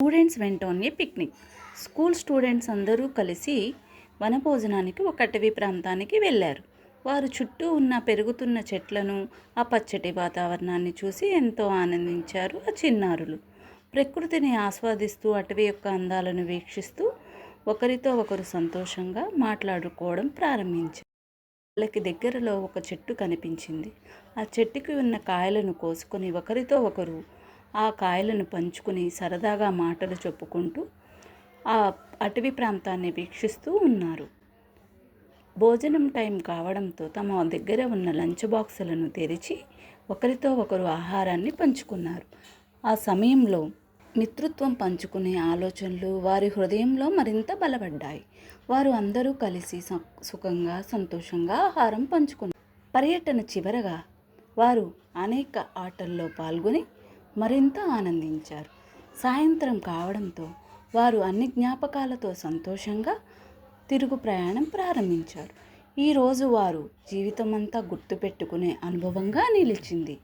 Students వెంట on a picnic. School students అందరూ కలిసి వనభోజనానికి ఒక అటవీ ప్రాంతానికి వెళ్ళారు. వారు చుట్టూ ఉన్న పెరుగుతున్న చెట్లను, ఆ పచ్చటి వాతావరణాన్ని చూసి ఎంతో ఆనందించారు ఆ చిన్నారులు. ప్రకృతిని ఆస్వాదిస్తూ అటవీ యొక్క అందాలను వీక్షిస్తూ ఒకరితో ఒకరు సంతోషంగా మాట్లాడుకోవడం ప్రారంభించారు. వాళ్ళకి దగ్గరలో ఒక చెట్టు కనిపించింది. ఆ చెట్టుకి ఉన్న కాయలను కోసుకొని ఒకరితో ఒకరు ఆ కాయలను పంచుకుని సరదాగా మాటలు చెప్పుకుంటూ ఆ అటవీ ప్రాంతాన్ని వీక్షిస్తూ ఉన్నారు. భోజనం టైం కావడంతో తమ దగ్గర ఉన్న లంచ్ బాక్సులను తెరిచి ఒకరితో ఒకరు ఆహారాన్ని పంచుకున్నారు. ఆ సమయంలో మిత్రత్వం పంచుకునే ఆలోచనలు వారి హృదయంలో మరింత బలపడ్డాయి. వారు అందరూ కలిసి సుఖంగా సంతోషంగా ఆహారం పంచుకున్నారు. పర్యటన చివరగా వారు అనేక ఆటల్లో పాల్గొని మరింత ఆనందించారు. సాయంత్రం కావడంతో వారు అన్ని జ్ఞాపకాలతో సంతోషంగా తిరుగు ప్రయాణం ప్రారంభించారు. ఈరోజు వారు జీవితమంతా గుర్తుపెట్టుకునే అనుభవంగా నిలిచింది.